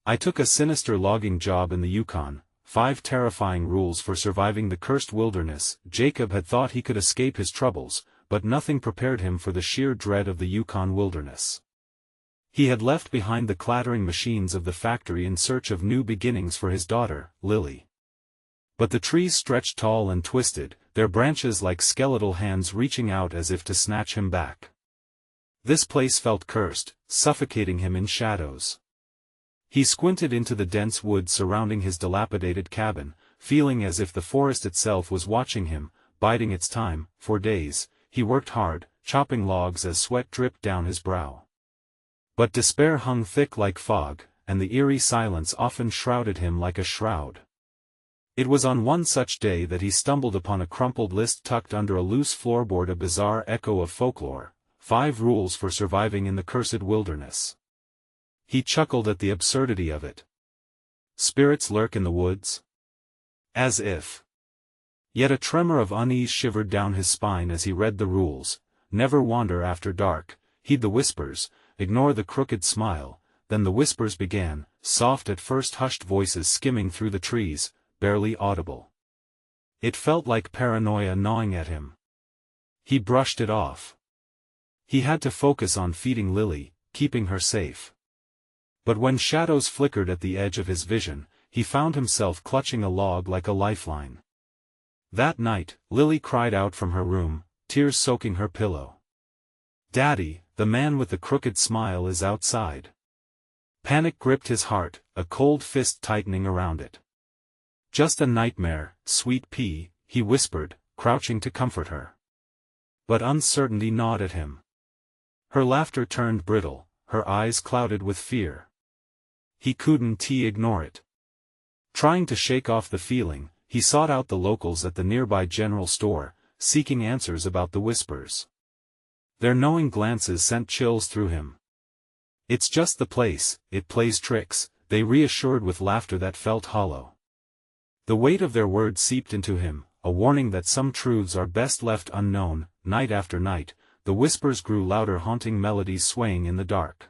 I took a sinister logging job in the Yukon, 5 terrifying rules for surviving the cursed wilderness. Jacob had thought he could escape his troubles, but nothing prepared him for the sheer dread of the Yukon wilderness. He had left behind the clattering machines of the factory in search of new beginnings for his daughter, Lily. But the trees stretched tall and twisted, their branches like skeletal hands reaching out as if to snatch him back. This place felt cursed, suffocating him in shadows. He squinted into the dense woods surrounding his dilapidated cabin, feeling as if the forest itself was watching him, biding its time. For days, he worked hard, chopping logs as sweat dripped down his brow. But despair hung thick like fog, and the eerie silence often shrouded him like a shroud. It was on one such day that he stumbled upon a crumpled list tucked under a loose floorboard, a bizarre echo of folklore, 5 rules for surviving in the cursed wilderness. He chuckled at the absurdity of it. Spirits lurk in the woods? As if. Yet a tremor of unease shivered down his spine as he read the rules. Never wander after dark, heed the whispers, ignore the crooked smile. Then the whispers began, soft at first, hushed voices skimming through the trees, barely audible. It felt like paranoia gnawing at him. He brushed it off. He had to focus on feeding Lily, keeping her safe. But when shadows flickered at the edge of his vision, he found himself clutching a log like a lifeline. That night, Lily cried out from her room, tears soaking her pillow. "Daddy, the man with the crooked smile is outside." Panic gripped his heart, a cold fist tightening around it. "Just a nightmare, sweet pea," he whispered, crouching to comfort her. But uncertainty gnawed at him. Her laughter turned brittle, her eyes clouded with fear. He couldn't ignore it. Trying to shake off the feeling, he sought out the locals at the nearby general store, seeking answers about the whispers. Their knowing glances sent chills through him. "It's just the place, it plays tricks," they reassured with laughter that felt hollow. The weight of their words seeped into him, a warning that some truths are best left unknown. Night after night, the whispers grew louder, haunting melodies swaying in the dark.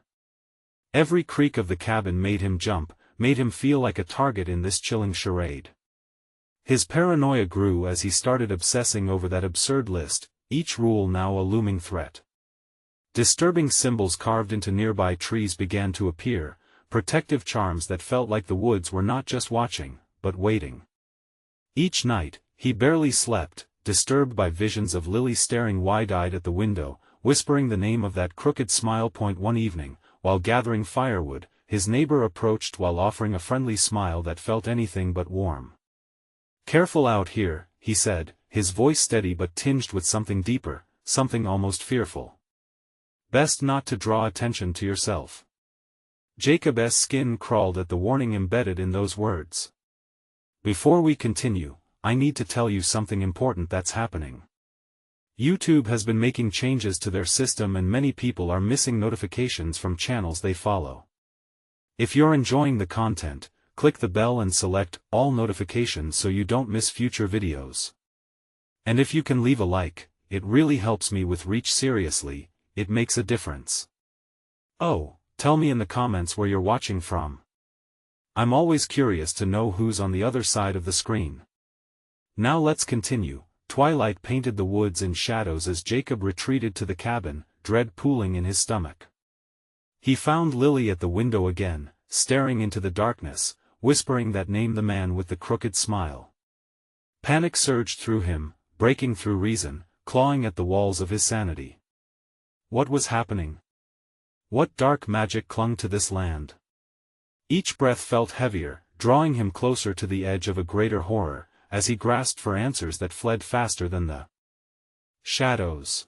Every creak of the cabin made him jump, made him feel like a target in this chilling charade. His paranoia grew as he started obsessing over that absurd list, each rule now a looming threat. Disturbing symbols carved into nearby trees began to appear, protective charms that felt like the woods were not just watching, but waiting. Each night, he barely slept, disturbed by visions of Lily staring wide-eyed at the window, whispering the name of that crooked smile. One evening, while gathering firewood, his neighbor approached while offering a friendly smile that felt anything but warm. "Careful out here," he said, his voice steady but tinged with something deeper, something almost fearful. "Best not to draw attention to yourself." Jacob's skin crawled at the warning embedded in those words. "Before we continue, I need to tell you something important that's happening. YouTube has been making changes to their system and many people are missing notifications from channels they follow. If you're enjoying the content, click the bell and select all notifications so you don't miss future videos. And if you can leave a like, it really helps me with reach. Seriously, it makes a difference. Oh, tell me in the comments where you're watching from. I'm always curious to know who's on the other side of the screen. Now let's continue. Twilight painted the woods in shadows as Jacob retreated to the cabin, dread pooling in his stomach. He found Lily at the window again, staring into the darkness, whispering that name, the man with the crooked smile. Panic surged through him, breaking through reason, clawing at the walls of his sanity. What was happening? What dark magic clung to this land? Each breath felt heavier, drawing him closer to the edge of a greater horror, as he grasped for answers that fled faster than the shadows.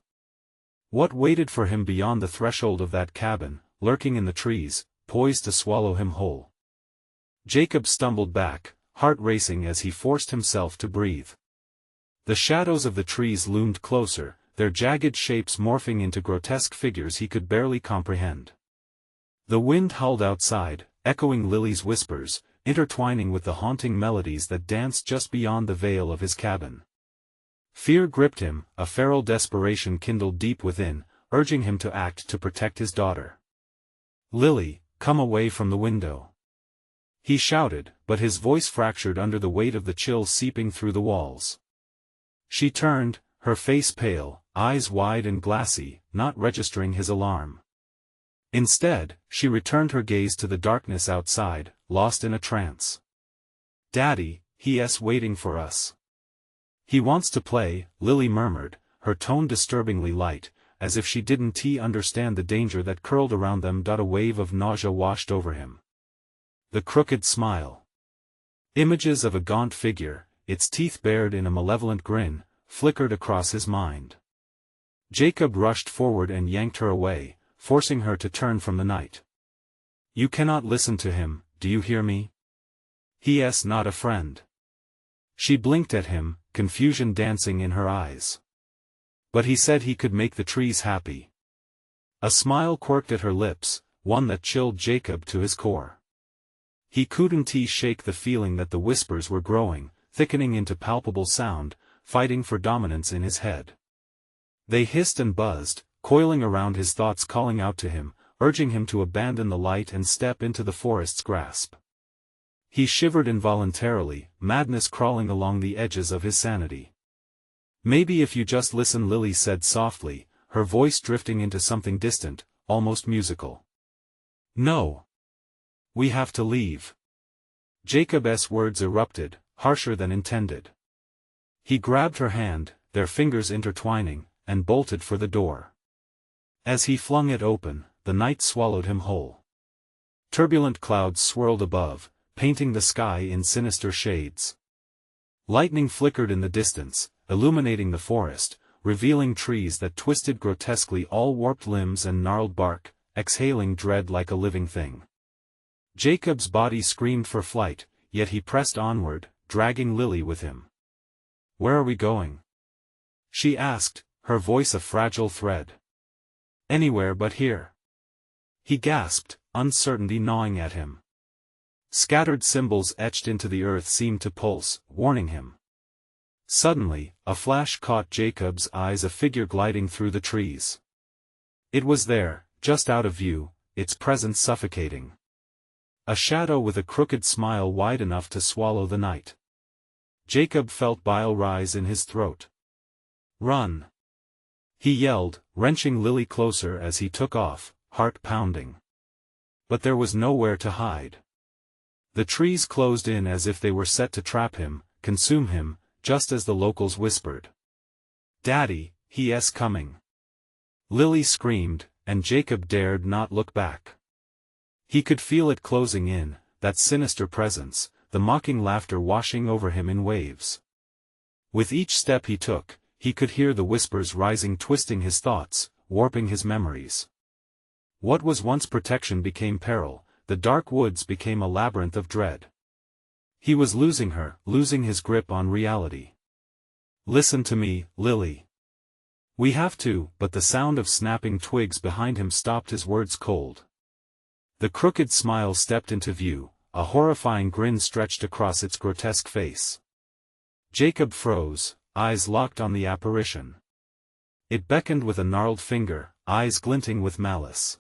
What waited for him beyond the threshold of that cabin, lurking in the trees, poised to swallow him whole? Jacob stumbled back, heart racing as he forced himself to breathe. The shadows of the trees loomed closer, their jagged shapes morphing into grotesque figures he could barely comprehend. The wind howled outside, echoing Lily's whispers, intertwining with the haunting melodies that danced just beyond the veil of his cabin. Fear gripped him, a feral desperation kindled deep within, urging him to act to protect his daughter. "Lily, come away from the window. He shouted, but his voice fractured under the weight of the chill seeping through the walls. She turned, her face pale, eyes wide and glassy, not registering his alarm. Instead, she returned her gaze to the darkness outside, lost in a trance. "Daddy, he's waiting for us." "He wants to play," Lily murmured, her tone disturbingly light, as if she didn't understand the danger that curled around them. A wave of nausea washed over him. The crooked smile. Images of a gaunt figure, its teeth bared in a malevolent grin, flickered across his mind. Jacob rushed forward and yanked her away, forcing her to turn from the night. "You cannot listen to him, do you hear me? He's not a friend." She blinked at him, confusion dancing in her eyes. "But he said he could make the trees happy." A smile quirked at her lips, one that chilled Jacob to his core. He couldn't shake the feeling that the whispers were growing, thickening into palpable sound, fighting for dominance in his head. They hissed and buzzed, coiling around his thoughts, calling out to him, urging him to abandon the light and step into the forest's grasp. He shivered involuntarily, madness crawling along the edges of his sanity. "Maybe if you just listen," Lily said softly, her voice drifting into something distant, almost musical. "No. We have to leave." Jacob's words erupted, harsher than intended. He grabbed her hand, their fingers intertwining, and bolted for the door. As he flung it open, the night swallowed him whole. Turbulent clouds swirled above, painting the sky in sinister shades. Lightning flickered in the distance, illuminating the forest, revealing trees that twisted grotesquely, all warped limbs and gnarled bark, exhaling dread like a living thing. Jacob's body screamed for flight, yet he pressed onward, dragging Lily with him. "Where are we going?" she asked, her voice a fragile thread. "Anywhere but here." He gasped, uncertainty gnawing at him. Scattered symbols etched into the earth seemed to pulse, warning him. Suddenly, a flash caught Jacob's eyes, a figure gliding through the trees. It was there, just out of view, its presence suffocating. A shadow with a crooked smile wide enough to swallow the night. Jacob felt bile rise in his throat. "Run!" he yelled, wrenching Lily closer as he took off, heart pounding. But there was nowhere to hide. The trees closed in as if they were set to trap him, consume him, just as the locals whispered. "Daddy, he's coming!" Lily screamed, and Jacob dared not look back. He could feel it closing in, that sinister presence, the mocking laughter washing over him in waves. With each step he took, he could hear the whispers rising, twisting his thoughts, warping his memories. What was once protection became peril, the dark woods became a labyrinth of dread. He was losing her, losing his grip on reality. "Listen to me, Lily. We have to," but the sound of snapping twigs behind him stopped his words cold. The crooked smile stepped into view, a horrifying grin stretched across its grotesque face. Jacob froze, eyes locked on the apparition. It beckoned with a gnarled finger, eyes glinting with malice.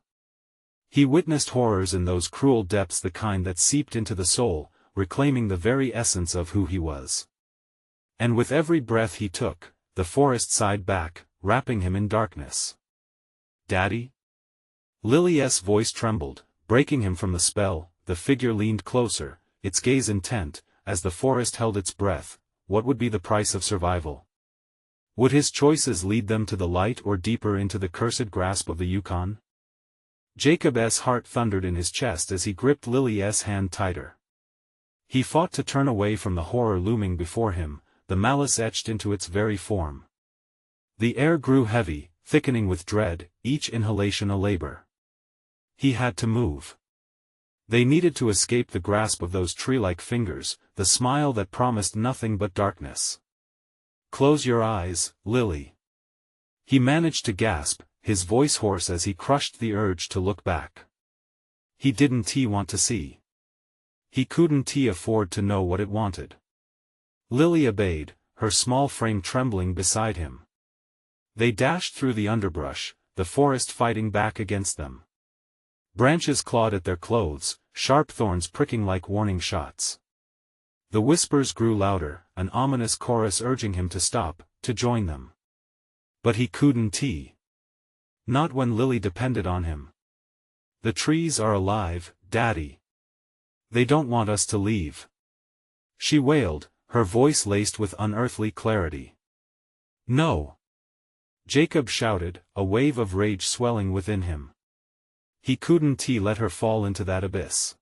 He witnessed horrors in those cruel depths, the kind that seeped into the soul, reclaiming the very essence of who he was. And with every breath he took, the forest sighed back, wrapping him in darkness. "Daddy?" Lily's voice trembled, breaking him from the spell. The figure leaned closer, its gaze intent, as the forest held its breath. What would be the price of survival? Would his choices lead them to the light or deeper into the cursed grasp of the Yukon? Jacob's heart thundered in his chest as he gripped Lily's hand tighter. He fought to turn away from the horror looming before him, the malice etched into its very form. The air grew heavy, thickening with dread, each inhalation a labor. He had to move. They needed to escape the grasp of those tree-like fingers, the smile that promised nothing but darkness. "Close your eyes, Lily." He managed to gasp, his voice hoarse as he crushed the urge to look back. He didn't want to see. He couldn't afford to know what it wanted. Lily obeyed, her small frame trembling beside him. They dashed through the underbrush, the forest fighting back against them. Branches clawed at their clothes, sharp thorns pricking like warning shots. The whispers grew louder, an ominous chorus urging him to stop, to join them. But he couldn't. Not when Lily depended on him. The trees are alive, Daddy. They don't want us to leave. She wailed, her voice laced with unearthly clarity. No. Jacob shouted, a wave of rage swelling within him. He couldn't let her fall into that abyss.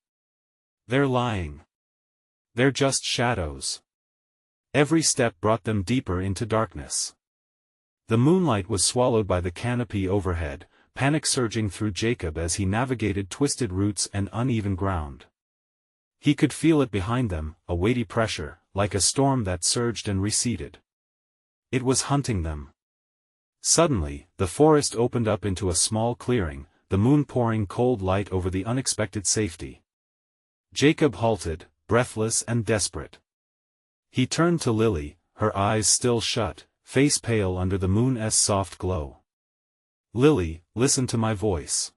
They're lying. They're just shadows. Every step brought them deeper into darkness. The moonlight was swallowed by the canopy overhead, panic surging through Jacob as he navigated twisted roots and uneven ground. He could feel it behind them, a weighty pressure, like a storm that surged and receded. It was hunting them. Suddenly, the forest opened up into a small clearing, the moon pouring cold light over the unexpected safety. Jacob halted, breathless and desperate. He turned to Lily, her eyes still shut, face pale under the moon's soft glow. Lily, listen to my voice.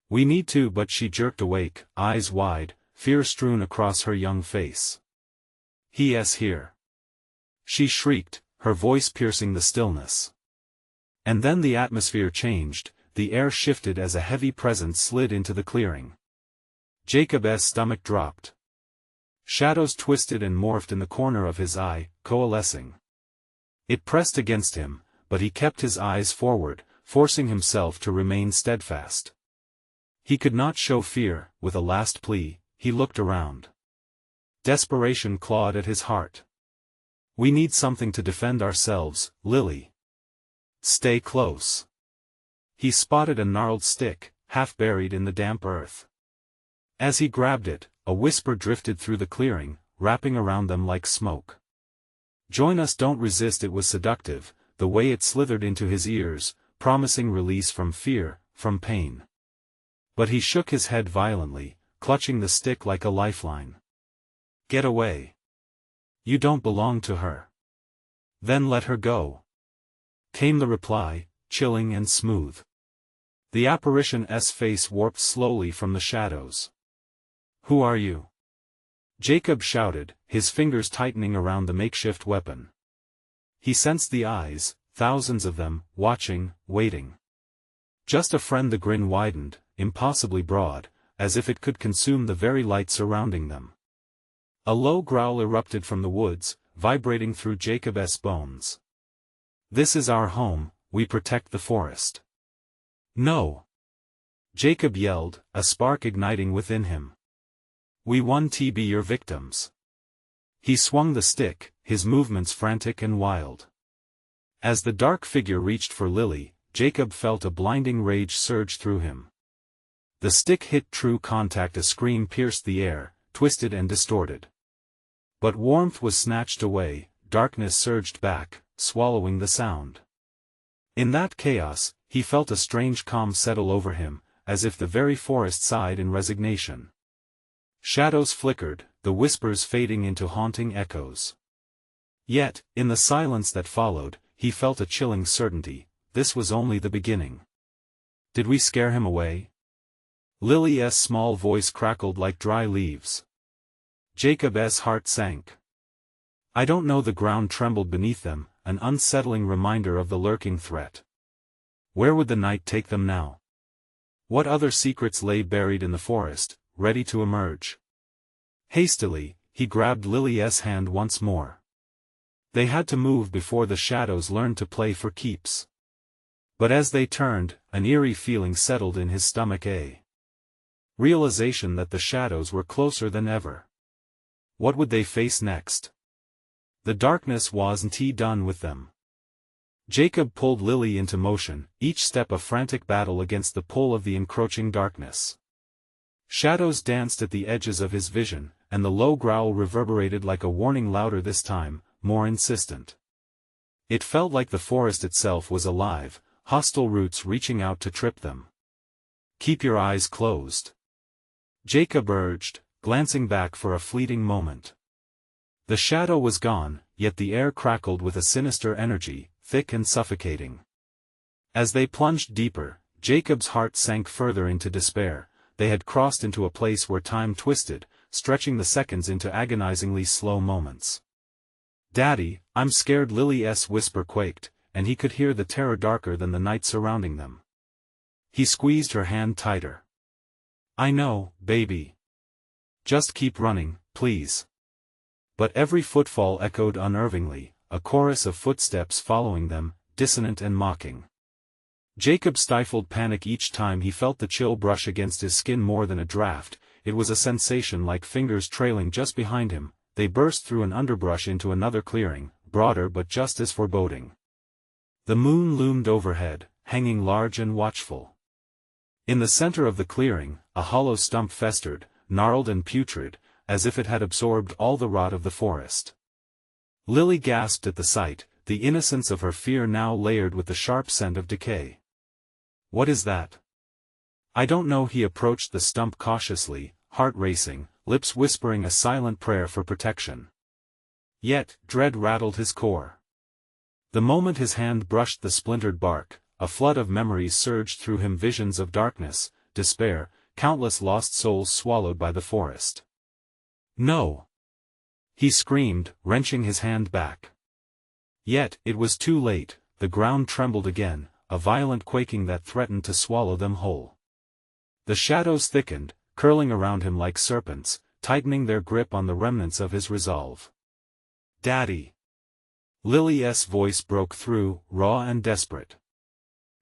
We need to, but she jerked awake, eyes wide, fear strewn across her young face. He's here. She shrieked, her voice piercing the stillness. And then the atmosphere changed, the air shifted as a heavy presence slid into the clearing. Jacob's stomach dropped. Shadows twisted and morphed in the corner of his eye, coalescing. It pressed against him, but he kept his eyes forward, forcing himself to remain steadfast. He could not show fear. With a last plea, he looked around. Desperation clawed at his heart. We need something to defend ourselves, Lily. Stay close. He spotted a gnarled stick, half buried in the damp earth. As he grabbed it, a whisper drifted through the clearing, wrapping around them like smoke. Join us, don't resist. It was seductive, the way it slithered into his ears, promising release from fear, from pain. But he shook his head violently, clutching the stick like a lifeline. Get away. You don't belong to her. Then let her go. Came the reply, chilling and smooth. The apparition's face warped slowly from the shadows. Who are you? Jacob shouted, his fingers tightening around the makeshift weapon. He sensed the eyes, thousands of them, watching, waiting. Just a friend. The grin widened, impossibly broad, as if it could consume the very light surrounding them. A low growl erupted from the woods, vibrating through Jacob's bones. This is our home, we protect the forest. No! Jacob yelled, a spark igniting within him. We want to be your victims. He swung the stick, his movements frantic and wild. As the dark figure reached for Lily, Jacob felt a blinding rage surge through him. The stick hit true contact. A scream pierced the air, twisted and distorted. But warmth was snatched away, darkness surged back, swallowing the sound. In that chaos, he felt a strange calm settle over him, as if the very forest sighed in resignation. Shadows flickered, the whispers fading into haunting echoes. Yet, in the silence that followed, he felt a chilling certainty, this was only the beginning. Did we scare him away? Lily's small voice crackled like dry leaves. Jacob's heart sank. I don't know. The ground trembled beneath them, an unsettling reminder of the lurking threat. Where would the night take them now? What other secrets lay buried in the forest, ready to emerge? Hastily, he grabbed Lily's hand once more. They had to move before the shadows learned to play for keeps. But as they turned, an eerie feeling settled in his stomach. A realization that the shadows were closer than ever. What would they face next? The darkness wasn't done with them. Jacob pulled Lily into motion, each step a frantic battle against the pull of the encroaching darkness. Shadows danced at the edges of his vision, and the low growl reverberated like a warning, louder this time, more insistent. It felt like the forest itself was alive, hostile roots reaching out to trip them. Keep your eyes closed, Jacob urged, glancing back for a fleeting moment. The shadow was gone, yet the air crackled with a sinister energy, thick and suffocating. As they plunged deeper, Jacob's heart sank further into despair, they had crossed into a place where time twisted, stretching the seconds into agonizingly slow moments. "Daddy, I'm scared," Lily's whisper quaked, and he could hear the terror darker than the night surrounding them. He squeezed her hand tighter. "I know, baby. Just keep running, please." But every footfall echoed unnervingly, a chorus of footsteps following them, dissonant and mocking. Jacob stifled panic each time he felt the chill brush against his skin. More than a draft, it was a sensation like fingers trailing just behind him. They burst through an underbrush into another clearing, broader but just as foreboding. The moon loomed overhead, hanging large and watchful. In the center of the clearing, a hollow stump festered, gnarled and putrid, as if it had absorbed all the rot of the forest. Lily gasped at the sight, the innocence of her fear now layered with the sharp scent of decay. "What is that?" "I don't know." He approached the stump cautiously, heart racing, lips whispering a silent prayer for protection. Yet, dread rattled his core. The moment his hand brushed the splintered bark, a flood of memories surged through him, visions of darkness, despair, countless lost souls swallowed by the forest. "No!" he screamed, wrenching his hand back. Yet, it was too late. The ground trembled again, a violent quaking that threatened to swallow them whole. The shadows thickened, curling around him like serpents, tightening their grip on the remnants of his resolve. "Daddy!" Lily's voice broke through, raw and desperate.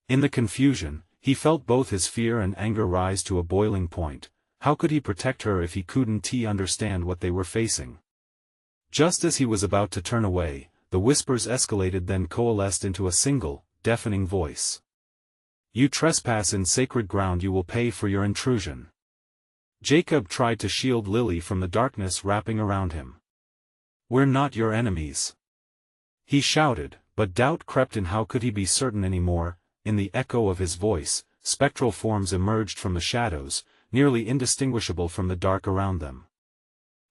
In the confusion, he felt both his fear and anger rise to a boiling point. How could he protect her if he couldn't understand what they were facing? Just as he was about to turn away, the whispers escalated, then coalesced into a single, deafening voice. "You trespass in sacred ground. You will pay for your intrusion." Jacob tried to shield Lily from the darkness wrapping around him. "We're not your enemies," he shouted, but doubt crept in. How could he be certain anymore? In the echo of his voice, spectral forms emerged from the shadows, nearly indistinguishable from the dark around them.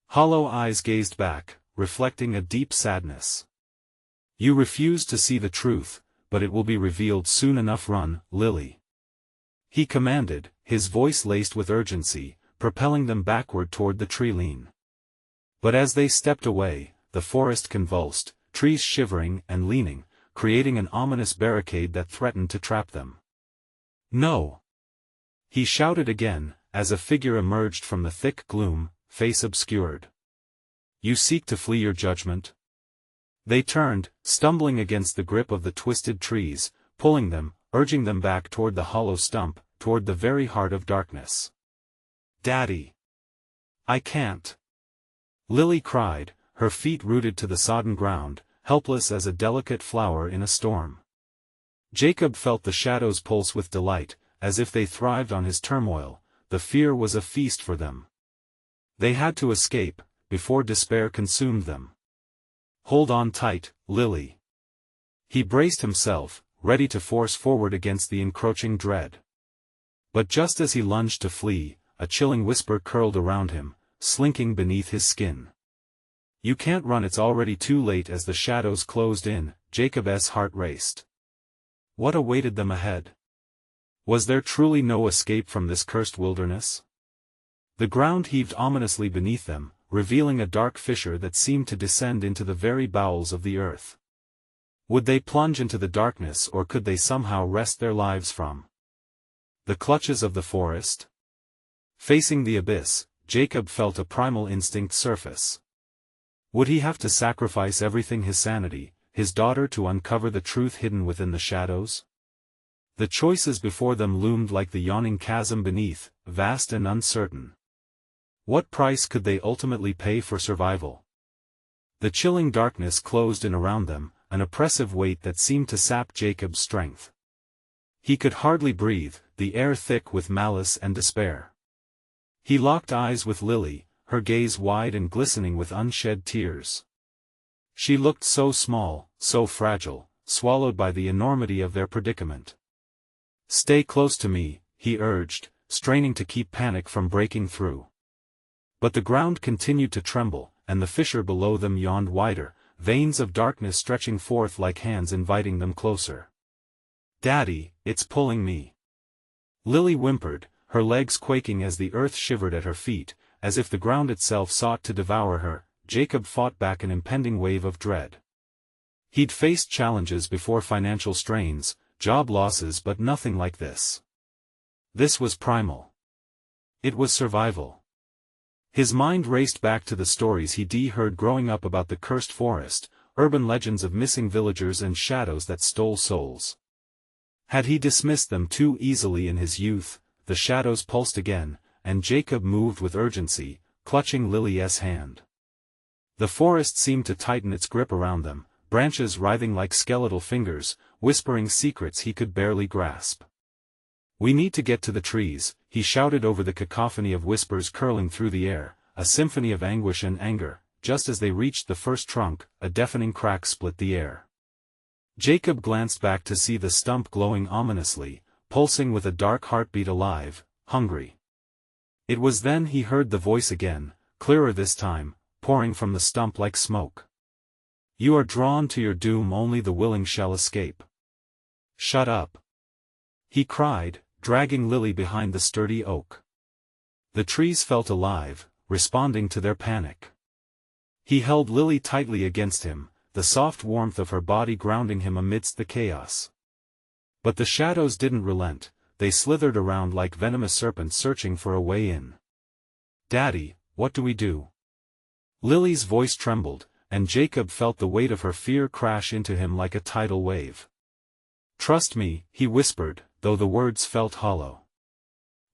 Hollow eyes gazed back, reflecting a deep sadness. "You refuse to see the truth, but it will be revealed soon enough. Run, Lily," he commanded, his voice laced with urgency, propelling them backward toward the tree line. But as they stepped away, the forest convulsed, trees shivering and leaning, creating an ominous barricade that threatened to trap them. "No!" he shouted again, as a figure emerged from the thick gloom, face obscured. "You seek to flee your judgment?" They turned, stumbling against the grip of the twisted trees, pulling them, urging them back toward the hollow stump, toward the very heart of darkness. "Daddy! I can't!" Lily cried, her feet rooted to the sodden ground, helpless as a delicate flower in a storm. Jacob felt the shadows pulse with delight, as if they thrived on his turmoil. The fear was a feast for them. They had to escape, before despair consumed them. "Hold on tight, Lily." He braced himself, ready to force forward against the encroaching dread. But just as he lunged to flee, a chilling whisper curled around him, slinking beneath his skin. "You can't run. It's already too late." As the shadows closed in, Jacob's heart raced. What awaited them ahead? Was there truly no escape from this cursed wilderness? The ground heaved ominously beneath them, revealing a dark fissure that seemed to descend into the very bowels of the earth. Would they plunge into the darkness, or could they somehow wrest their lives from the clutches of the forest? Facing the abyss, Jacob felt a primal instinct surface. Would he have to sacrifice everything, his sanity, his daughter, to uncover the truth hidden within the shadows? The choices before them loomed like the yawning chasm beneath, vast and uncertain. What price could they ultimately pay for survival? The chilling darkness closed in around them, an oppressive weight that seemed to sap Jacob's strength. He could hardly breathe, the air thick with malice and despair. He locked eyes with Lily, her gaze wide and glistening with unshed tears. She looked so small, so fragile, swallowed by the enormity of their predicament. "Stay close to me," he urged, straining to keep panic from breaking through. But the ground continued to tremble, and the fissure below them yawned wider, veins of darkness stretching forth like hands inviting them closer. "Daddy, it's pulling me," Lily whimpered, her legs quaking as the earth shivered at her feet, as if the ground itself sought to devour her. Jacob fought back an impending wave of dread. He'd faced challenges before, financial strains, job losses, but nothing like this. This was primal. It was survival. His mind raced back to the stories he'd heard growing up about the cursed forest, urban legends of missing villagers and shadows that stole souls. Had he dismissed them too easily in his youth? The shadows pulsed again, and Jacob moved with urgency, clutching Lily's hand. The forest seemed to tighten its grip around them, branches writhing like skeletal fingers, whispering secrets he could barely grasp. "We need to get to the trees," he shouted over the cacophony of whispers curling through the air, a symphony of anguish and anger. Just as they reached the first trunk, a deafening crack split the air. Jacob glanced back to see the stump glowing ominously, pulsing with a dark heartbeat, alive, hungry. It was then he heard the voice again, clearer this time, pouring from the stump like smoke. "You are drawn to your doom, only the willing shall escape." "Shut up!" he cried, dragging Lily behind the sturdy oak. The trees felt alive, responding to their panic. He held Lily tightly against him, the soft warmth of her body grounding him amidst the chaos. But the shadows didn't relent, they slithered around like venomous serpents searching for a way in. "Daddy, what do we do?" Lily's voice trembled, and Jacob felt the weight of her fear crash into him like a tidal wave. "Trust me," he whispered, though the words felt hollow.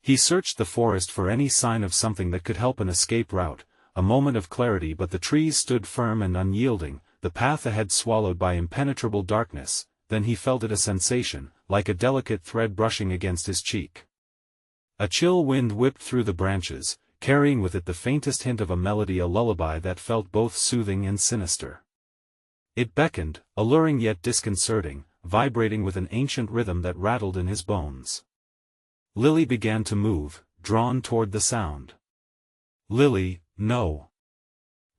He searched the forest for any sign of something that could help an escape route, a moment of clarity, but the trees stood firm and unyielding, the path ahead swallowed by impenetrable darkness. Then he felt it, a sensation, like a delicate thread brushing against his cheek. A chill wind whipped through the branches, carrying with it the faintest hint of a melody, a lullaby that felt both soothing and sinister. It beckoned, alluring yet disconcerting, vibrating with an ancient rhythm that rattled in his bones. Lily began to move, drawn toward the sound. "Lily, no!"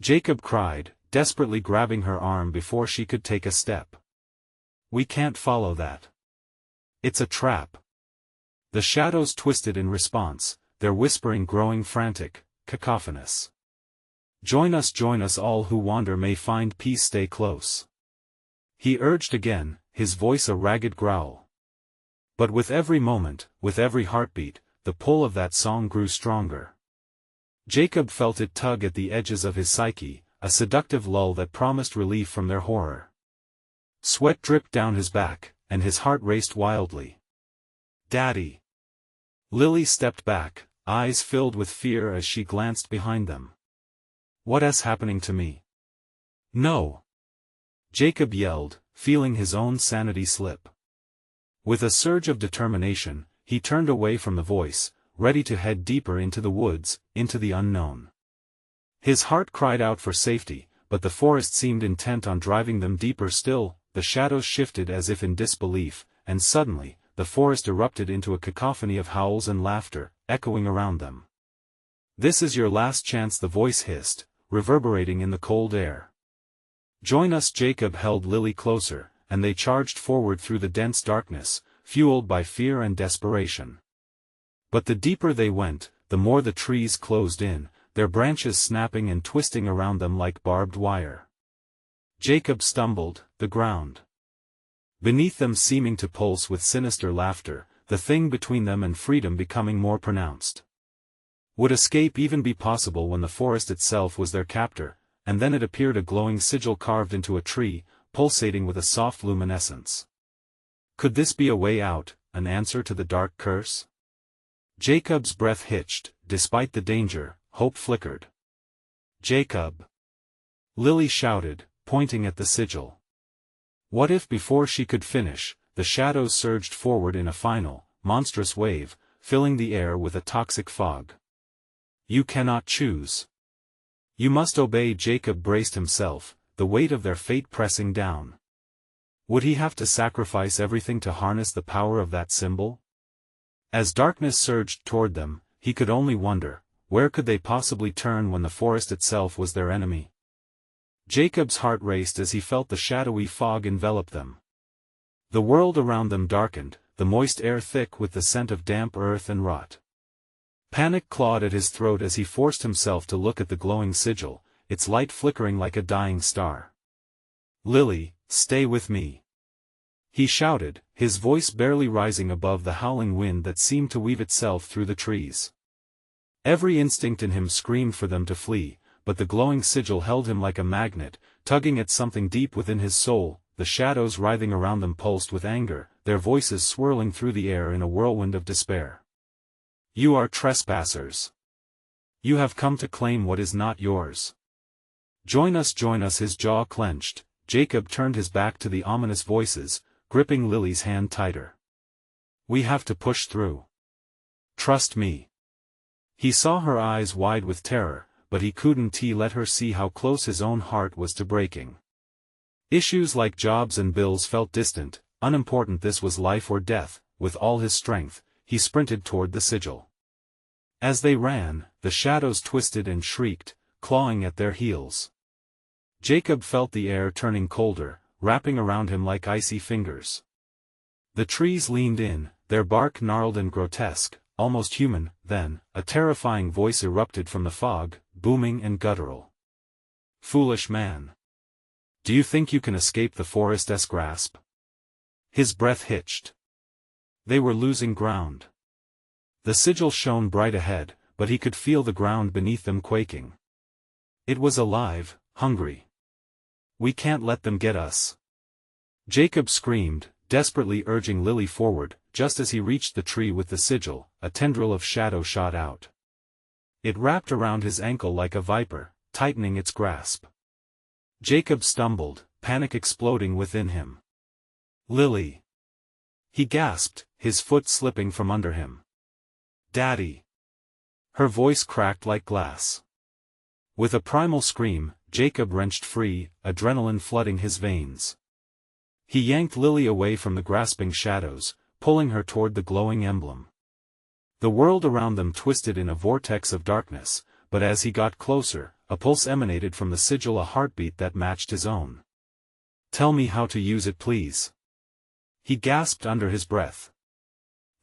Jacob cried, desperately grabbing her arm before she could take a step. "We can't follow that. It's a trap." The shadows twisted in response, their whispering growing frantic, cacophonous. Join us, all who wander may find peace, stay close." He urged again, his voice a ragged growl. But with every moment, with every heartbeat, the pull of that song grew stronger. Jacob felt it tug at the edges of his psyche, a seductive lull that promised relief from their horror. Sweat dripped down his back, and his heart raced wildly. "Daddy!" Lily stepped back, eyes filled with fear as she glanced behind them. "What's happening to me?" "No!" Jacob yelled, feeling his own sanity slip. With a surge of determination, he turned away from the voice, ready to head deeper into the woods, into the unknown. His heart cried out for safety, but the forest seemed intent on driving them deeper still. The shadows shifted as if in disbelief, and suddenly, the forest erupted into a cacophony of howls and laughter, echoing around them. "This is your last chance," the voice hissed, reverberating in the cold air. "Join us." Jacob held Lily closer, and they charged forward through the dense darkness, fueled by fear and desperation. But the deeper they went, the more the trees closed in, their branches snapping and twisting around them like barbed wire. Jacob stumbled, the ground beneath them seeming to pulse with sinister laughter, the thing between them and freedom becoming more pronounced. Would escape even be possible when the forest itself was their captor? And then it appeared, a glowing sigil carved into a tree, pulsating with a soft luminescence. Could this be a way out, an answer to the dark curse? Jacob's breath hitched. Despite the danger, hope flickered. "Jacob!" Lily shouted, pointing at the sigil. What if? Before she could finish, the shadows surged forward in a final, monstrous wave, filling the air with a toxic fog. "You cannot choose. You must obey." Jacob braced himself, the weight of their fate pressing down. Would he have to sacrifice everything to harness the power of that symbol? As darkness surged toward them, he could only wonder, where could they possibly turn when the forest itself was their enemy? Jacob's heart raced as he felt the shadowy fog envelop them. The world around them darkened, the moist air thick with the scent of damp earth and rot. Panic clawed at his throat as he forced himself to look at the glowing sigil, its light flickering like a dying star. "Lily, stay with me," he shouted, his voice barely rising above the howling wind that seemed to weave itself through the trees. Every instinct in him screamed for them to flee, but the glowing sigil held him like a magnet, tugging at something deep within his soul. The shadows writhing around them pulsed with anger, their voices swirling through the air in a whirlwind of despair. "You are trespassers. You have come to claim what is not yours. Join us, join us." His jaw clenched, Jacob turned his back to the ominous voices, gripping Lily's hand tighter. "We have to push through. Trust me." He saw her eyes wide with terror, but he couldn't let her see how close his own heart was to breaking. Issues like jobs and bills felt distant, unimportant. This was life or death. With all his strength, he sprinted toward the sigil. As they ran, the shadows twisted and shrieked, clawing at their heels. Jacob felt the air turning colder, wrapping around him like icy fingers. The trees leaned in, their bark gnarled and grotesque, almost human. Then, a terrifying voice erupted from the fog, booming and guttural. "Foolish man. Do you think you can escape the forest's grasp?" His breath hitched. They were losing ground. The sigil shone bright ahead, but he could feel the ground beneath them quaking. It was alive, hungry. "We can't let them get us," Jacob screamed, desperately urging Lily forward. Just as he reached the tree with the sigil, a tendril of shadow shot out. It wrapped around his ankle like a viper, tightening its grasp. Jacob stumbled, panic exploding within him. "Lily!" he gasped, his foot slipping from under him. "Daddy!" Her voice cracked like glass. With a primal scream, Jacob wrenched free, adrenaline flooding his veins. He yanked Lily away from the grasping shadows, pulling her toward the glowing emblem. The world around them twisted in a vortex of darkness, but as he got closer, a pulse emanated from the sigil, a heartbeat that matched his own. "Tell me how to use it, please," he gasped under his breath.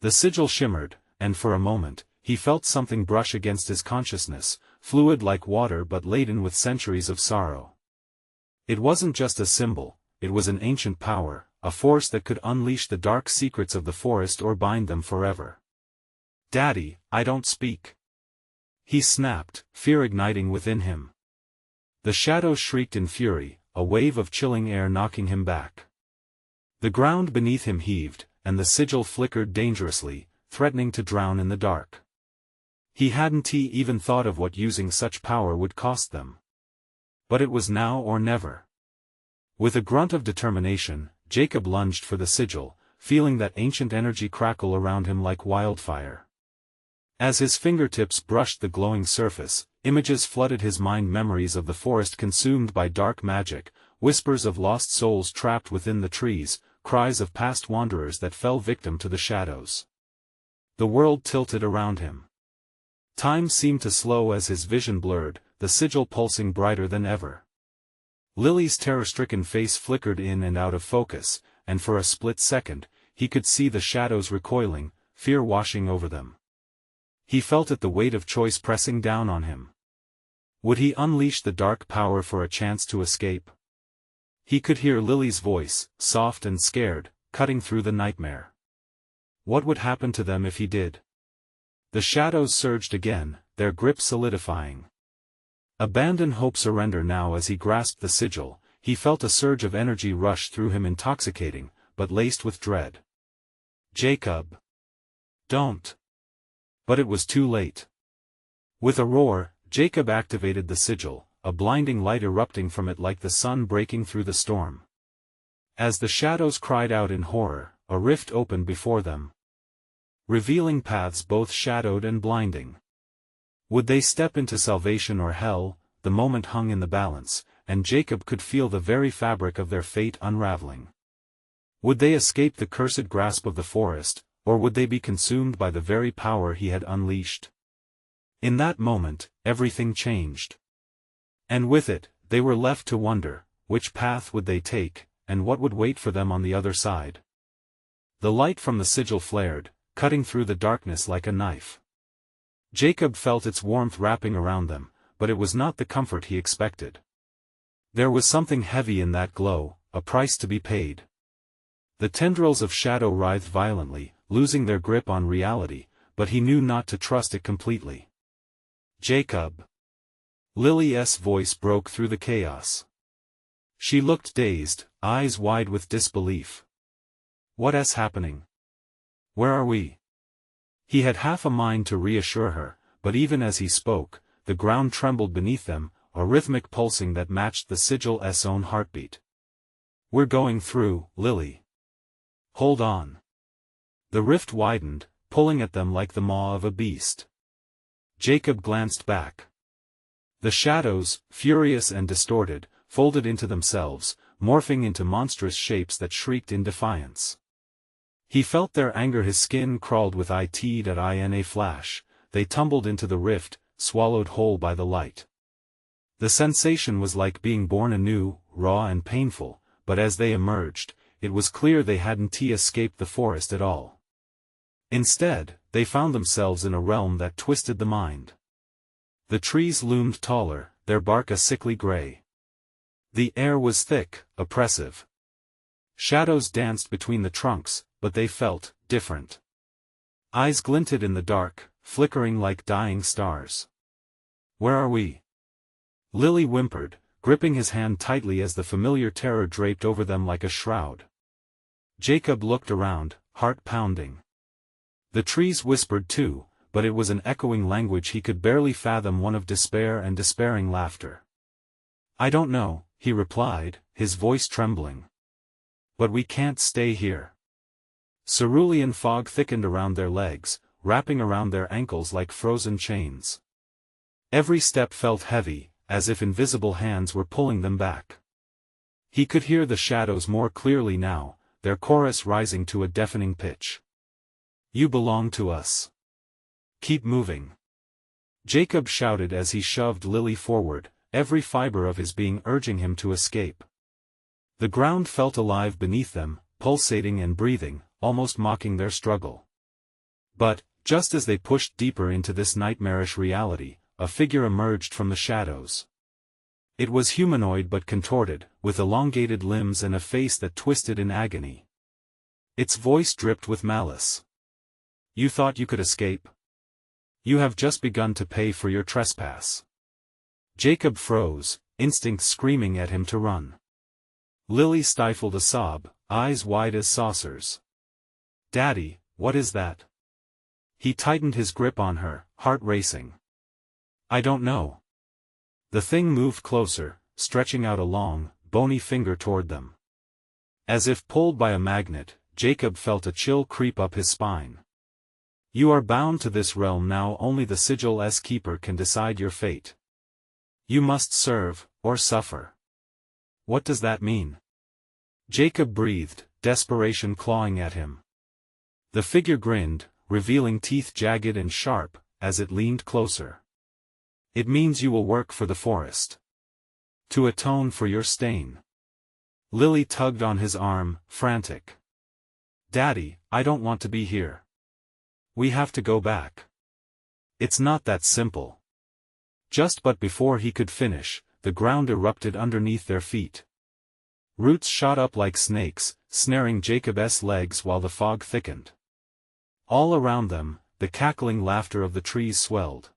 The sigil shimmered, and for a moment, he felt something brush against his consciousness, fluid like water but laden with centuries of sorrow. It wasn't just a symbol, it was an ancient power, a force that could unleash the dark secrets of the forest or bind them forever. "Daddy, I don't speak," he snapped, fear igniting within him. The shadows shrieked in fury, a wave of chilling air knocking him back. The ground beneath him heaved, and the sigil flickered dangerously, threatening to drown in the dark. He hadn't even thought of what using such power would cost them. But it was now or never. With a grunt of determination, Jacob lunged for the sigil, feeling that ancient energy crackle around him like wildfire. As his fingertips brushed the glowing surface, images flooded his mind, memories of the forest consumed by dark magic, whispers of lost souls trapped within the trees, cries of past wanderers that fell victim to the shadows. The world tilted around him. Time seemed to slow as his vision blurred, the sigil pulsing brighter than ever. Lily's terror-stricken face flickered in and out of focus, and for a split second, he could see the shadows recoiling, fear washing over them. He felt it, the weight of choice pressing down on him. Would he unleash the dark power for a chance to escape? He could hear Lily's voice, soft and scared, cutting through the nightmare. What would happen to them if he did? The shadows surged again, their grip solidifying. Abandon hope, surrender now. As he grasped the sigil, he felt a surge of energy rush through him, intoxicating, but laced with dread. "Jacob! Don't!" But it was too late. With a roar, Jacob activated the sigil, a blinding light erupting from it like the sun breaking through the storm. As the shadows cried out in horror, a rift opened before them, revealing paths both shadowed and blinding. Would they step into salvation or hell? The moment hung in the balance, and Jacob could feel the very fabric of their fate unraveling. Would they escape the cursed grasp of the forest, or would they be consumed by the very power he had unleashed? In that moment, everything changed. And with it, they were left to wonder, which path would they take, and what would wait for them on the other side? The light from the sigil flared, cutting through the darkness like a knife. Jacob felt its warmth wrapping around them, but it was not the comfort he expected. There was something heavy in that glow, a price to be paid. The tendrils of shadow writhed violently, losing their grip on reality, but he knew not to trust it completely. Jacob. Lily's voice broke through the chaos. She looked dazed, eyes wide with disbelief. What is happening? Where are we? He had half a mind to reassure her, but even as he spoke, the ground trembled beneath them, a rhythmic pulsing that matched the sigil's own heartbeat. We're going through, Lily. Hold on. The rift widened, pulling at them like the maw of a beast. Jacob glanced back. The shadows, furious and distorted, folded into themselves, morphing into monstrous shapes that shrieked in defiance. He felt their anger, his skin crawled with it at in a flash, they tumbled into the rift, swallowed whole by the light. The sensation was like being born anew, raw and painful, but as they emerged, it was clear they hadn't escaped the forest at all. Instead, they found themselves in a realm that twisted the mind. The trees loomed taller, their bark a sickly gray. The air was thick, oppressive. Shadows danced between the trunks, but they felt different. Eyes glinted in the dark, flickering like dying stars. Where are we? Lily whimpered, gripping his hand tightly as the familiar terror draped over them like a shroud. Jacob looked around, heart pounding. The trees whispered too, but it was an echoing language he could barely fathom, one of despair and despairing laughter. I don't know, he replied, his voice trembling. But we can't stay here. Cerulean fog thickened around their legs, wrapping around their ankles like frozen chains. Every step felt heavy, as if invisible hands were pulling them back. He could hear the shadows more clearly now, their chorus rising to a deafening pitch. You belong to us. Keep moving. Jacob shouted as he shoved Lily forward, every fiber of his being urging him to escape. The ground felt alive beneath them, pulsating and breathing, almost mocking their struggle. But, just as they pushed deeper into this nightmarish reality, a figure emerged from the shadows. It was humanoid but contorted, with elongated limbs and a face that twisted in agony. Its voice dripped with malice. You thought you could escape? You have just begun to pay for your trespass. Jacob froze, instinct screaming at him to run. Lily stifled a sob, eyes wide as saucers. Daddy, what is that? He tightened his grip on her, heart racing. I don't know. The thing moved closer, stretching out a long, bony finger toward them. As if pulled by a magnet, Jacob felt a chill creep up his spine. You are bound to this realm now, only the sigil's keeper can decide your fate. You must serve, or suffer. What does that mean? Jacob breathed, desperation clawing at him. The figure grinned, revealing teeth jagged and sharp, as it leaned closer. It means you will work for the forest. To atone for your stain. Lily tugged on his arm, frantic. Daddy, I don't want to be here. We have to go back. It's not that simple. But before he could finish, the ground erupted underneath their feet. Roots shot up like snakes, snaring Jacob's legs while the fog thickened. All around them, the cackling laughter of the trees swelled.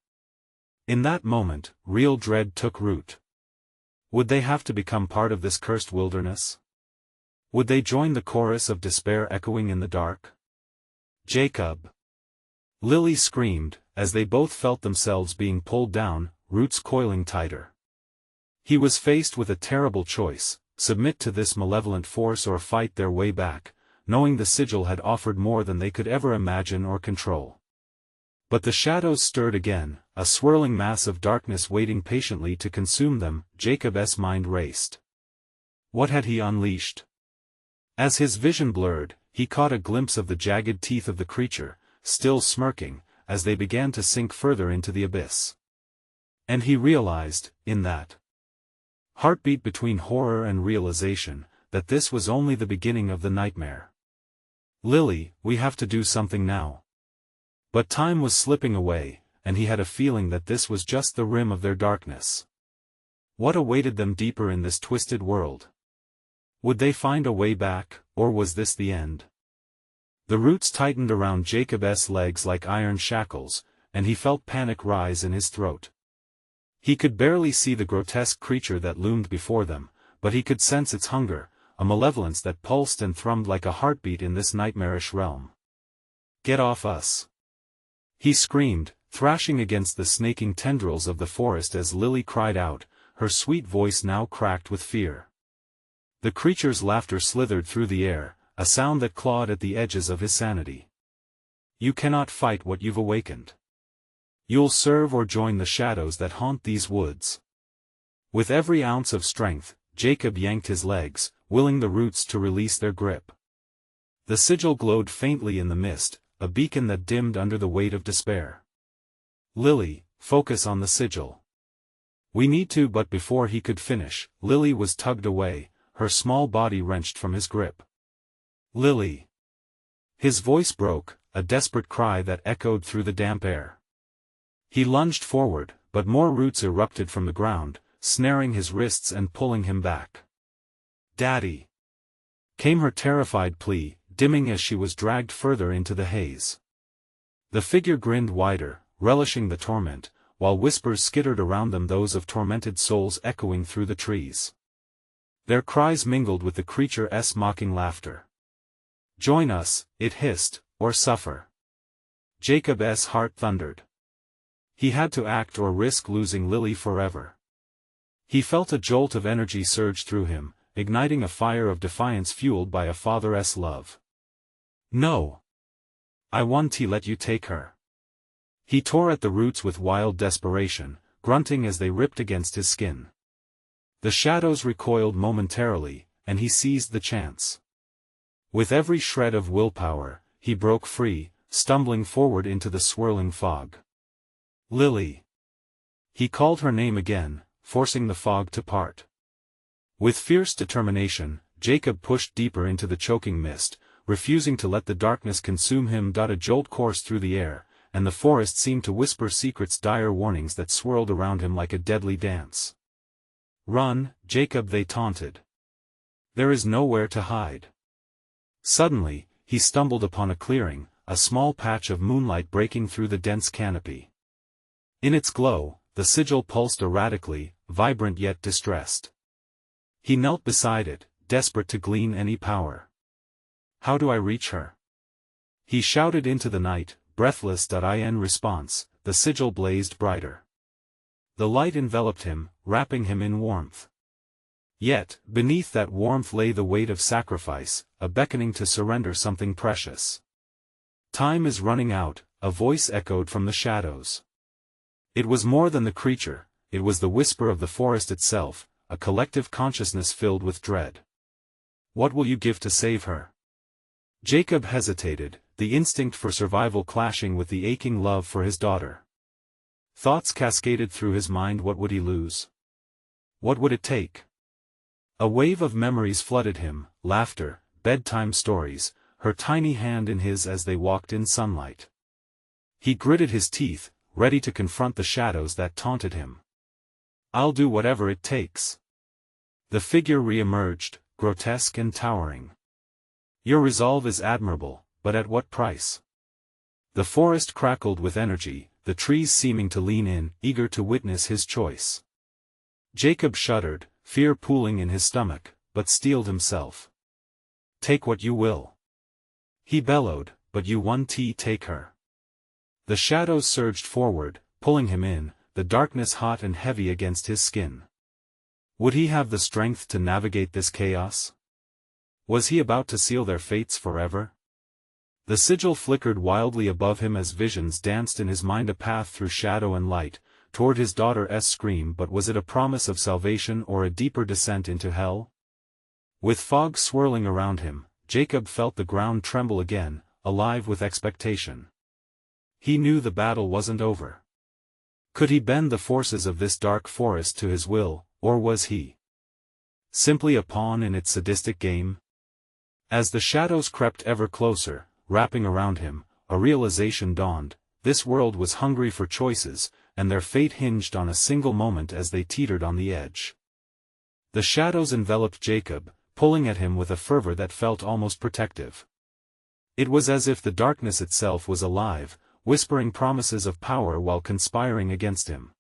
In that moment, real dread took root. Would they have to become part of this cursed wilderness? Would they join the chorus of despair echoing in the dark? Jacob! Lily screamed, as they both felt themselves being pulled down, roots coiling tighter. He was faced with a terrible choice, submit to this malevolent force or fight their way back, knowing the sigil had offered more than they could ever imagine or control. But the shadows stirred again, a swirling mass of darkness waiting patiently to consume them. Jacob's mind raced. What had he unleashed? As his vision blurred, he caught a glimpse of the jagged teeth of the creature, still smirking, as they began to sink further into the abyss. And he realized, in that heartbeat between horror and realization, that this was only the beginning of the nightmare. Lily, we have to do something now. But time was slipping away, and he had a feeling that this was just the rim of their darkness. What awaited them deeper in this twisted world? Would they find a way back, or was this the end? The roots tightened around Jacob's legs like iron shackles, and he felt panic rise in his throat. He could barely see the grotesque creature that loomed before them, but he could sense its hunger, a malevolence that pulsed and thrummed like a heartbeat in this nightmarish realm. "Get off us!" he screamed, thrashing against the snaking tendrils of the forest as Lily cried out, her sweet voice now cracked with fear. The creature's laughter slithered through the air, a sound that clawed at the edges of his sanity. "You cannot fight what you've awakened. You'll serve or join the shadows that haunt these woods." With every ounce of strength, Jacob yanked his legs, willing the roots to release their grip. The sigil glowed faintly in the mist, a beacon that dimmed under the weight of despair. "Lily, focus on the sigil. We need to," but before he could finish, Lily was tugged away, her small body wrenched from his grip. "Lily!" His voice broke, a desperate cry that echoed through the damp air. He lunged forward, but more roots erupted from the ground, snaring his wrists and pulling him back. "Daddy!" came her terrified plea, dimming as she was dragged further into the haze. The figure grinned wider, relishing the torment, while whispers skittered around them, those of tormented souls echoing through the trees. Their cries mingled with the creature's mocking laughter. "Join us," it hissed, "or suffer." Jacob's heart thundered. He had to act or risk losing Lily forever. He felt a jolt of energy surge through him, igniting a fire of defiance fueled by a father's love. "No! I won't let you take her." He tore at the roots with wild desperation, grunting as they ripped against his skin. The shadows recoiled momentarily, and he seized the chance. With every shred of willpower, he broke free, stumbling forward into the swirling fog. "Lily!" He called her name again, forcing the fog to part. With fierce determination, Jacob pushed deeper into the choking mist, refusing to let the darkness consume him. A jolt coursed through the air, and the forest seemed to whisper secrets, dire warnings that swirled around him like a deadly dance. "Run, Jacob," they taunted. "There is nowhere to hide." Suddenly, he stumbled upon a clearing, a small patch of moonlight breaking through the dense canopy. In its glow, the sigil pulsed erratically, vibrant yet distressed. He knelt beside it, desperate to glean any power. "How do I reach her?" he shouted into the night, breathless. In response, the sigil blazed brighter. The light enveloped him, wrapping him in warmth. Yet, beneath that warmth lay the weight of sacrifice, a beckoning to surrender something precious. "Time is running out," a voice echoed from the shadows. It was more than the creature, it was the whisper of the forest itself, a collective consciousness filled with dread. "What will you give to save her?" Jacob hesitated, the instinct for survival clashing with the aching love for his daughter. Thoughts cascaded through his mind. What would he lose? What would it take? A wave of memories flooded him, laughter, bedtime stories, her tiny hand in his as they walked in sunlight. He gritted his teeth, ready to confront the shadows that taunted him. "I'll do whatever it takes." The figure re-emerged, grotesque and towering. "Your resolve is admirable, but at what price?" The forest crackled with energy, the trees seeming to lean in, eager to witness his choice. Jacob shuddered, fear pooling in his stomach, but steeled himself. "Take what you will," he bellowed, "but you won't take her." The shadows surged forward, pulling him in, the darkness hot and heavy against his skin. Would he have the strength to navigate this chaos? Was he about to seal their fates forever? The sigil flickered wildly above him as visions danced in his mind, a path through shadow and light, toward his daughter's scream. But was it a promise of salvation or a deeper descent into hell? With fog swirling around him, Jacob felt the ground tremble again, alive with expectation. He knew the battle wasn't over. Could he bend the forces of this dark forest to his will, or was he simply a pawn in its sadistic game? As the shadows crept ever closer, wrapping around him, a realization dawned. this world was hungry for choices, and their fate hinged on a single moment as they teetered on the edge. The shadows enveloped Jacob, pulling at him with a fervor that felt almost protective. It was as if the darkness itself was alive, whispering promises of power while conspiring against him.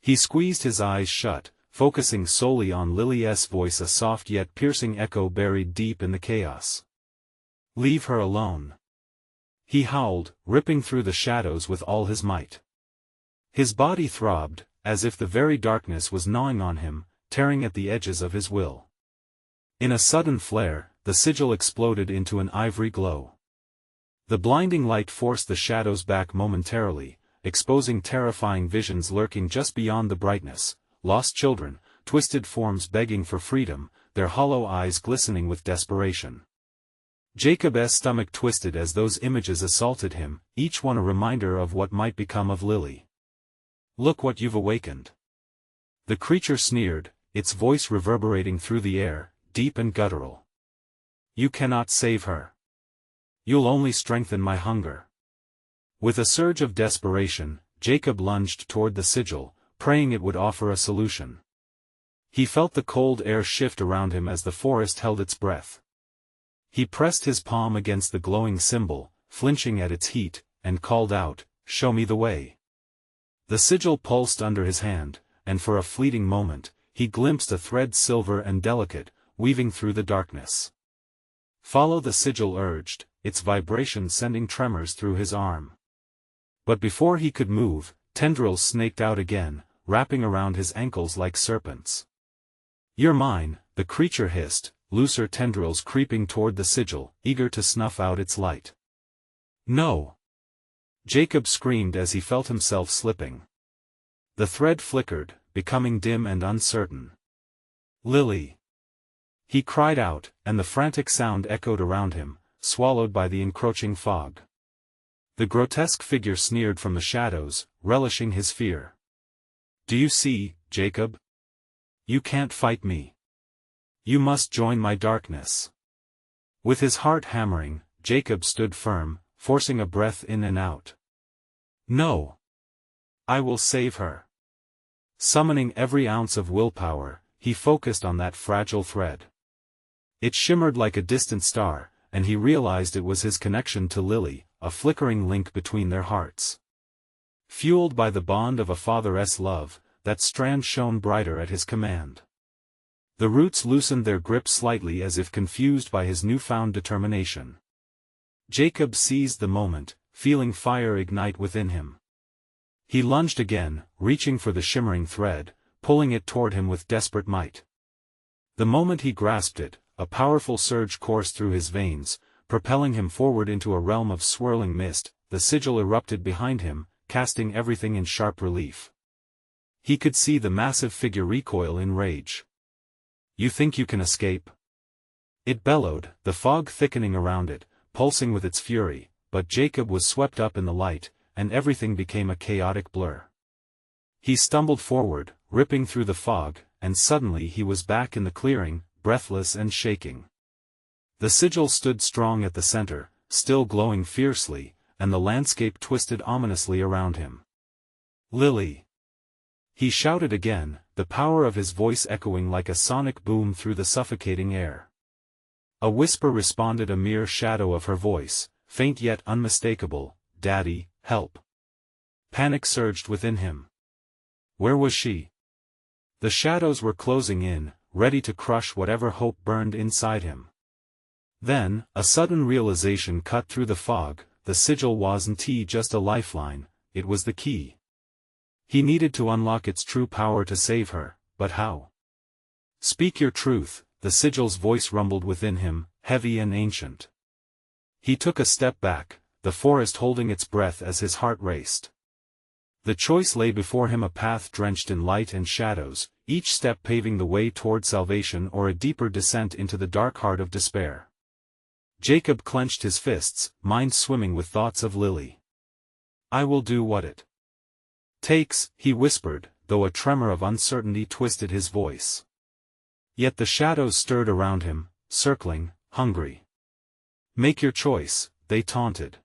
He squeezed his eyes shut, focusing solely on Lily's voice, a soft yet piercing echo buried deep in the chaos. "Leave her alone," he howled, ripping through the shadows with all his might. His body throbbed, as if the very darkness was gnawing on him, tearing at the edges of his will. In a sudden flare, the sigil exploded into an ivory glow. The blinding light forced the shadows back momentarily, exposing terrifying visions lurking just beyond the brightness: lost children, twisted forms begging for freedom, their hollow eyes glistening with desperation. Jacob's stomach twisted as those images assaulted him, each one a reminder of what might become of Lily. "Look what you've awakened," the creature sneered, its voice reverberating through the air, deep and guttural. "You cannot save her. You'll only strengthen my hunger." With a surge of desperation, Jacob lunged toward the sigil, praying it would offer a solution. He felt the cold air shift around him as the forest held its breath. He pressed his palm against the glowing symbol, flinching at its heat, and called out, "Show me the way." The sigil pulsed under his hand, and for a fleeting moment, he glimpsed a thread silver and delicate, weaving through the darkness. "Follow," the sigil urged, its vibration sending tremors through his arm. But before he could move, tendrils snaked out again, wrapping around his ankles like serpents. "You're mine," the creature hissed, looser tendrils creeping toward the sigil, eager to snuff out its light. "No!" Jacob screamed as he felt himself slipping. The thread flickered, becoming dim and uncertain. "Lily!" he cried out, and the frantic sound echoed around him, swallowed by the encroaching fog. The grotesque figure sneered from the shadows, relishing his fear. "Do you see, Jacob? You can't fight me. You must join my darkness." With his heart hammering, Jacob stood firm, forcing a breath in and out. "No! I will save her." Summoning every ounce of willpower, he focused on that fragile thread. It shimmered like a distant star, and he realized it was his connection to Lily, a flickering link between their hearts. Fueled by the bond of a father's love, that strand shone brighter at his command. The roots loosened their grip slightly as if confused by his newfound determination. Jacob seized the moment, feeling fire ignite within him. He lunged again, reaching for the shimmering thread, pulling it toward him with desperate might. The moment he grasped it, a powerful surge coursed through his veins, propelling him forward into a realm of swirling mist. The sigil erupted behind him, casting everything in sharp relief. He could see the massive figure recoil in rage. "You think you can escape?" it bellowed, the fog thickening around it, pulsing with its fury, but Jacob was swept up in the light, and everything became a chaotic blur. He stumbled forward, ripping through the fog, and suddenly he was back in the clearing, breathless and shaking. The sigil stood strong at the center, still glowing fiercely, and the landscape twisted ominously around him. "Lily!" he shouted again, the power of his voice echoing like a sonic boom through the suffocating air. A whisper responded, a mere shadow of her voice, faint yet unmistakable: "Daddy, help!" Panic surged within him. Where was she? The shadows were closing in, ready to crush whatever hope burned inside him. Then, a sudden realization cut through the fog: the sigil wasn't just a lifeline, it was the key. He needed to unlock its true power to save her, but how? "Speak your truth," the sigil's voice rumbled within him, heavy and ancient. He took a step back, the forest holding its breath as his heart raced. The choice lay before him, a path drenched in light and shadows, each step paving the way toward salvation or a deeper descent into the dark heart of despair. Jacob clenched his fists, mind swimming with thoughts of Lily. "I will do what it takes," he whispered, though a tremor of uncertainty twisted his voice. Yet the shadows stirred around him, circling, hungry. "Make your choice," they taunted.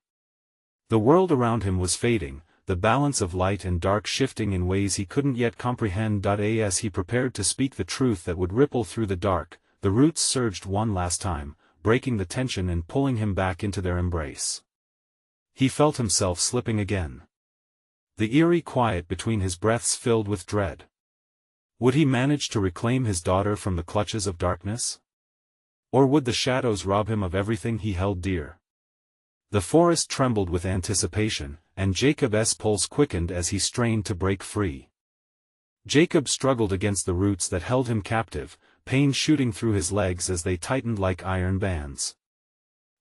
The world around him was fading, the balance of light and dark shifting in ways he couldn't yet comprehend. As he prepared to speak the truth that would ripple through the dark, the roots surged one last time, breaking the tension and pulling him back into their embrace. He felt himself slipping again. The eerie quiet between his breaths filled with dread. Would he manage to reclaim his daughter from the clutches of darkness? Or would the shadows rob him of everything he held dear? The forest trembled with anticipation, and Jacob's pulse quickened as he strained to break free. Jacob struggled against the roots that held him captive, pain shooting through his legs as they tightened like iron bands.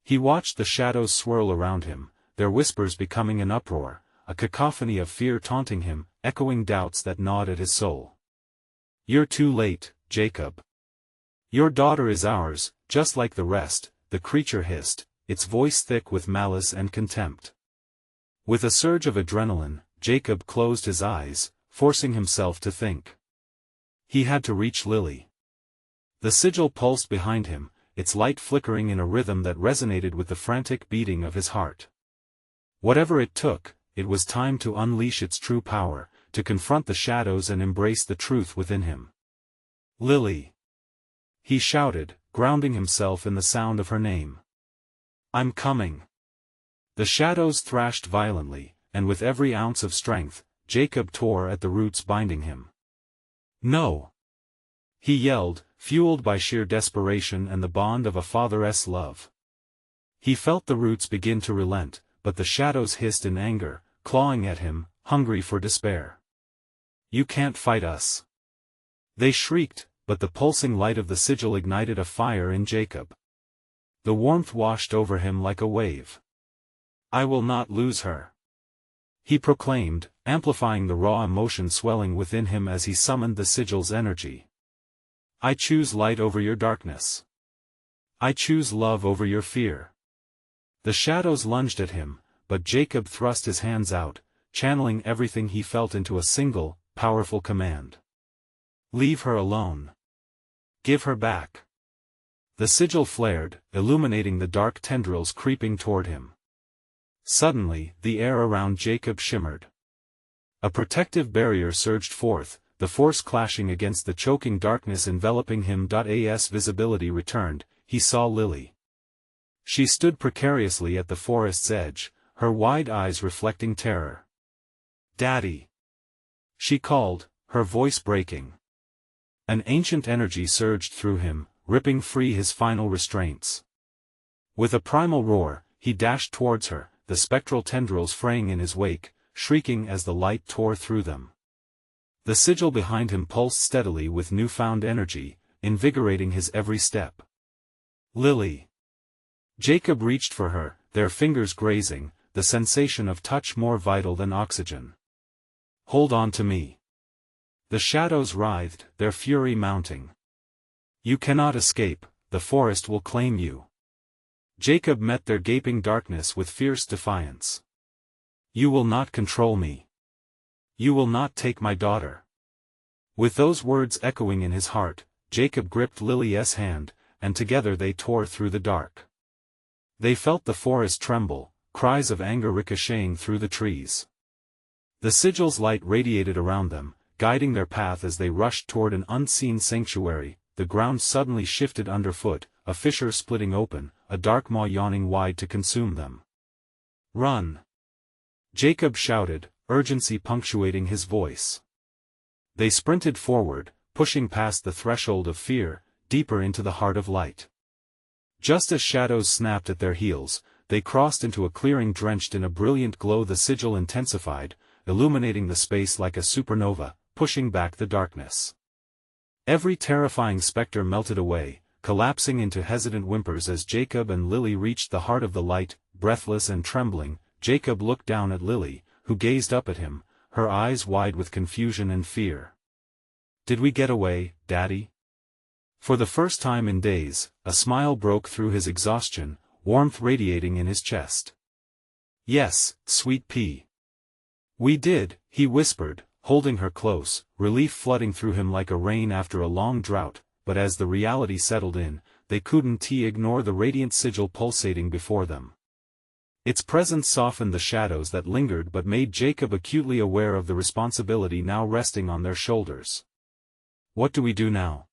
He watched the shadows swirl around him, their whispers becoming an uproar, a cacophony of fear taunting him, echoing doubts that gnawed at his soul. "You're too late, Jacob. Your daughter is ours, just like the rest," the creature hissed, its voice thick with malice and contempt. With a surge of adrenaline, Jacob closed his eyes, forcing himself to think. He had to reach Lily. The sigil pulsed behind him, its light flickering in a rhythm that resonated with the frantic beating of his heart. Whatever it took, it was time to unleash its true power, to confront the shadows and embrace the truth within him. "Lily!" he shouted, grounding himself in the sound of her name. "I'm coming." The shadows thrashed violently, and with every ounce of strength, Jacob tore at the roots binding him. "No!" he yelled, fueled by sheer desperation and the bond of a father's love. He felt the roots begin to relent, but the shadows hissed in anger, clawing at him, hungry for despair. "You can't fight us!" they shrieked, but the pulsing light of the sigil ignited a fire in Jacob. The warmth washed over him like a wave. "I will not lose her," he proclaimed, amplifying the raw emotion swelling within him as he summoned the sigil's energy. "I choose light over your darkness. I choose love over your fear." The shadows lunged at him, but Jacob thrust his hands out, channeling everything he felt into a single, powerful command. "Leave her alone. Give her back." The sigil flared, illuminating the dark tendrils creeping toward him. Suddenly, the air around Jacob shimmered. A protective barrier surged forth, the force clashing against the choking darkness enveloping him. As visibility returned, he saw Lily. She stood precariously at the forest's edge, her wide eyes reflecting terror. "Daddy!" she called, her voice breaking. An ancient energy surged through him, ripping free his final restraints. With a primal roar, he dashed towards her, the spectral tendrils fraying in his wake, shrieking as the light tore through them. The sigil behind him pulsed steadily with newfound energy, invigorating his every step. "Lily!" Jacob reached for her, their fingers grazing, the sensation of touch more vital than oxygen. "Hold on to me." The shadows writhed, their fury mounting. "You cannot escape, the forest will claim you." Jacob met their gaping darkness with fierce defiance. "You will not control me. You will not take my daughter." With those words echoing in his heart, Jacob gripped Lily's hand, and together they tore through the dark. They felt the forest tremble, cries of anger ricocheting through the trees. The sigil's light radiated around them, guiding their path as they rushed toward an unseen sanctuary. The ground suddenly shifted underfoot, a fissure splitting open, a dark maw yawning wide to consume them. "Run!" Jacob shouted, urgency punctuating his voice. They sprinted forward, pushing past the threshold of fear, deeper into the heart of light. Just as shadows snapped at their heels, they crossed into a clearing drenched in a brilliant glow. The sigil intensified, illuminating the space like a supernova, pushing back the darkness. Every terrifying specter melted away, collapsing into hesitant whimpers as Jacob and Lily reached the heart of the light. Breathless and trembling, Jacob looked down at Lily, who gazed up at him, her eyes wide with confusion and fear. "Did we get away, Daddy?" For the first time in days, a smile broke through his exhaustion, warmth radiating in his chest. "Yes, sweet pea. We did," he whispered, holding her close, relief flooding through him like a rain after a long drought. But as the reality settled in, they couldn't ignore the radiant sigil pulsating before them. Its presence softened the shadows that lingered but made Jacob acutely aware of the responsibility now resting on their shoulders. What do we do now?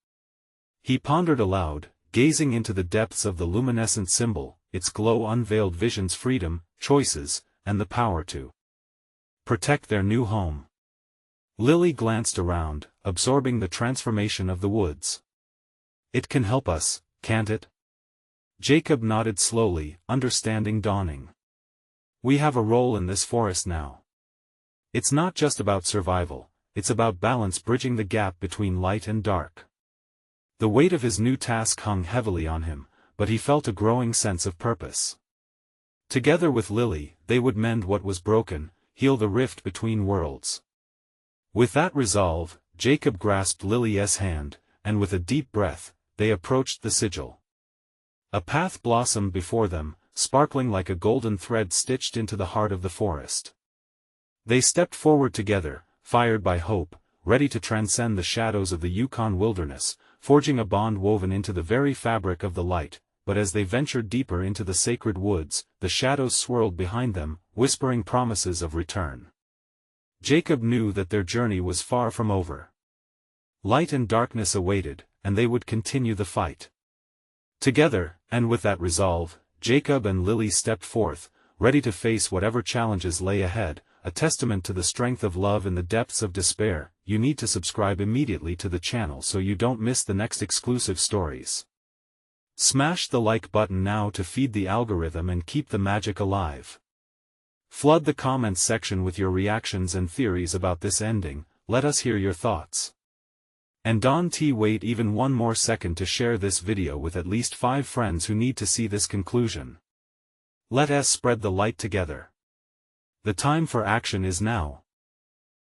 He pondered aloud, gazing into the depths of the luminescent symbol. Its glow unveiled visions, freedom, choices, and the power to protect their new home. Lily glanced around, absorbing the transformation of the woods. It can help us, can't it? Jacob nodded slowly, understanding dawning. We have a role in this forest now. It's not just about survival, it's about balance, bridging the gap between light and dark. The weight of his new task hung heavily on him, but he felt a growing sense of purpose. Together with Lily, they would mend what was broken, heal the rift between worlds. With that resolve, Jacob grasped Lily's hand, and with a deep breath, they approached the sigil. A path blossomed before them, sparkling like a golden thread stitched into the heart of the forest. They stepped forward together, fired by hope, ready to transcend the shadows of the Yukon wilderness, forging a bond woven into the very fabric of the light. But as they ventured deeper into the sacred woods, the shadows swirled behind them, whispering promises of return. Jacob knew that their journey was far from over. Light and darkness awaited, and they would continue the fight. Together, and with that resolve, Jacob and Lily stepped forth, ready to face whatever challenges lay ahead, a testament to the strength of love in the depths of despair. You need to subscribe immediately to the channel so you don't miss the next exclusive stories. Smash the like button now to feed the algorithm and keep the magic alive. Flood the comments section with your reactions and theories about this ending. Let us hear your thoughts. And don't wait even one more second to share this video with at least 5 friends who need to see this conclusion. Let us spread the light together. The time for action is now.